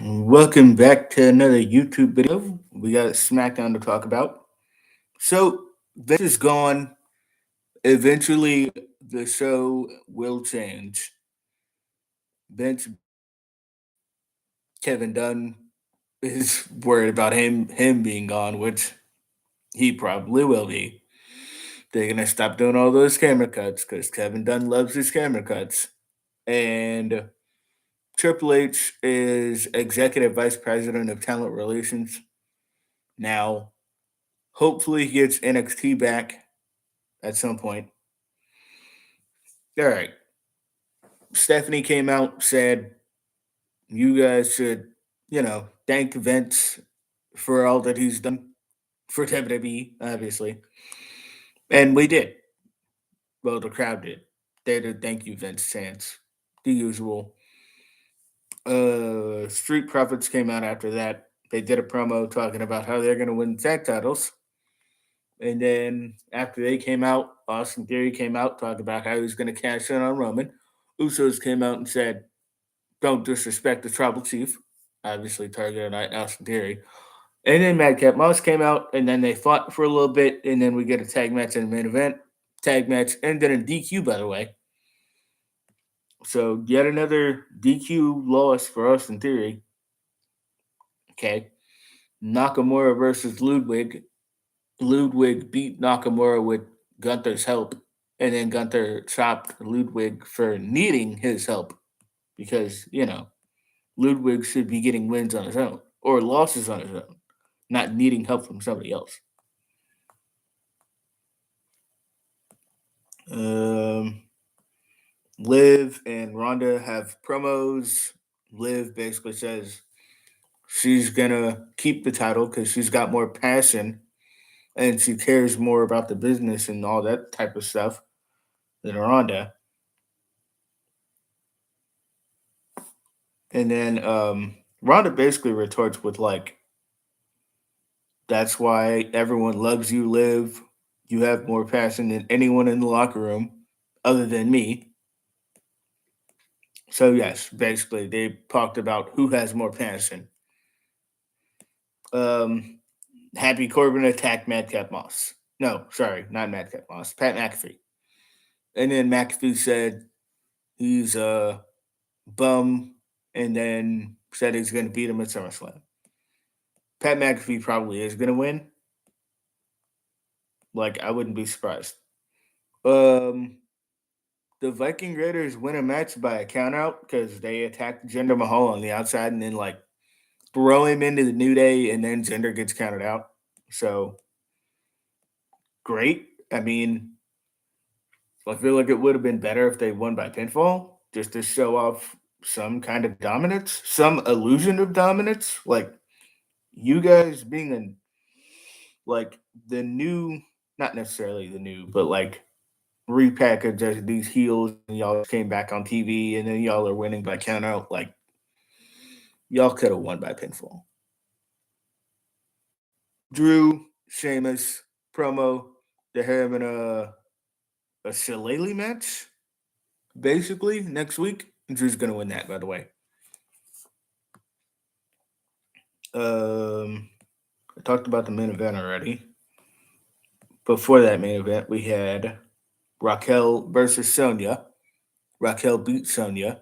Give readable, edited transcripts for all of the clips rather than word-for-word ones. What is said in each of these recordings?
Welcome back to another YouTube video. We got SmackDown to talk about. So, Vince is gone. Eventually, the show will change. Vince, Kevin Dunn is worried about him being gone, which he probably will be. They're gonna stop doing all those camera cuts because Kevin Dunn loves his camera cuts. And Triple H is executive vice president of talent relations now. Hopefully, he gets NXT back at some point. All right. Stephanie came out, said, you guys should, thank Vince for all that he's done for WWE, obviously. And we did. Well, the crowd did. They did thank you, Vince chants. The usual. Street Profits came out after that. They did a promo talking about how they're going to win tag titles. And then after they came out, Austin Theory came out, talked about how he was going to cash in on Roman. Usos came out and said, don't disrespect the tribal chief. Obviously, targeted at Austin Theory. And then Madcap Moss came out, and then they fought for a little bit, and then we get a tag match in the main event. Tag match, and then a DQ, by the way. So, yet another DQ loss for Austin Theory. Okay. Nakamura versus Ludwig. Ludwig beat Nakamura with Gunther's help, and then Gunther chopped Ludwig for needing his help because, Ludwig should be getting wins on his own or losses on his own, not needing help from somebody else. Um, Liv and Ronda have promos. Liv basically says she's gonna keep the title because she's got more passion and she cares more about the business and all that type of stuff than Ronda. And then Ronda basically retorts with like, "That's why everyone loves you, Liv. You have more passion than anyone in the locker room, other than me." So yes, basically they talked about who has more passion. Um, Happy Corbin attacked Madcap Moss. No, sorry, not Madcap Moss. Pat McAfee. And then McAfee said he's a bum, and then said he's going to beat him at SummerSlam. Pat McAfee probably is going to win. Like I wouldn't be surprised. Um, the Viking Raiders win a match by a countout because they attacked Jinder Mahal on the outside and then like throw him into the New Day, and then Jinder gets counted out. So great. I mean, I feel like it would have been better if they won by pinfall, just to show off some kind of dominance, some illusion of dominance. Like you guys being like the new, not necessarily the new, but like repackaged as these heels, and y'all came back on TV, and then y'all are winning by countout. Like y'all could have won by pinfall. Drew, Sheamus, promo. They're having a shillelagh match, basically, next week. Drew's going to win that, by the way. I talked about the main event already. Before that main event, we had Raquel versus Sonya. Raquel beat Sonya.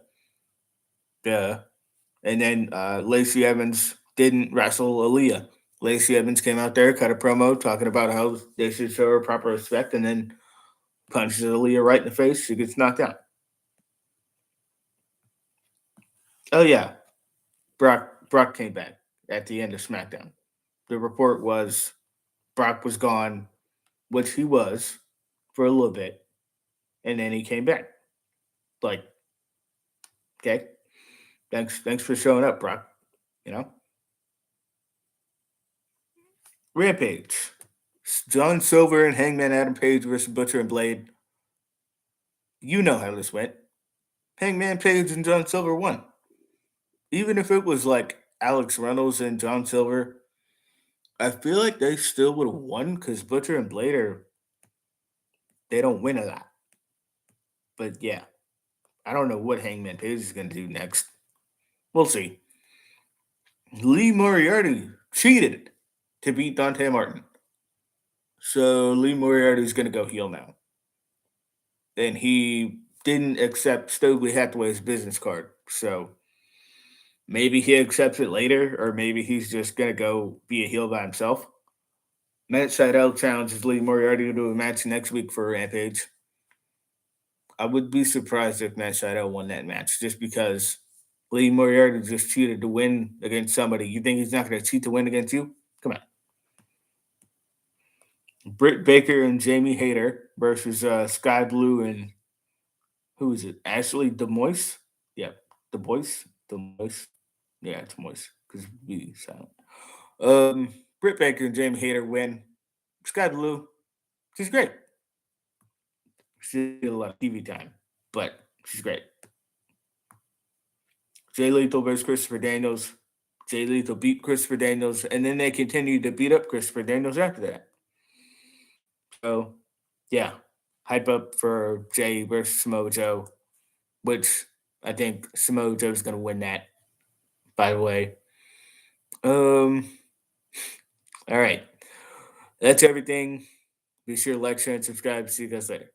Yeah. And then Lacey Evans didn't wrestle Aaliyah. Lacey Evans came out there, cut a promo talking about how they should show her proper respect, and then punches Aaliyah right in the face. She gets knocked out. Oh yeah, Brock came back at the end of SmackDown. The report was Brock was gone, which he was for a little bit, and then he came back. Like, okay, thanks for showing up, Brock. You know, Rampage. John Silver and Hangman Adam Page versus Butcher and Blade. You know how this went. Hangman Page and John Silver won. Even if it was like Alex Reynolds and John Silver, I feel like they still would have won because Butcher and Blade they don't win a lot. But yeah, I don't know what Hangman Page is going to do next. We'll see. Lee Moriarty cheated to beat Dante Martin. So Lee Moriarty is going to go heel now. And he didn't accept Stokely Hathaway's business card. So maybe he accepts it later, or maybe he's just going to go be a heel by himself. Matt Sydal challenges Lee Moriarty to do a match next week for Rampage. I would be surprised if Matt Sydal won that match just because Lee Moriarty just cheated to win against somebody. You think he's not going to cheat to win against you? Come on. Britt Baker and Jamie Hayter versus Sky Blue and who is it? Ashley DeMoise? Yeah, DeMoise? DeMoise? Yeah, it's Moise because we silent. Britt Baker and Jamie Hayter win. Sky Blue, she's great. She did a lot of TV time, but she's great. Jay Lethal versus Christopher Daniels. Jay Lethal beat Christopher Daniels, and then they continued to beat up Christopher Daniels after that. So, yeah, hype up for Jay versus Samoa Joe, which I think Samoa Joe's going to win that, by the way. Um, all right. That's everything. Be sure to like, share, and subscribe. See you guys later.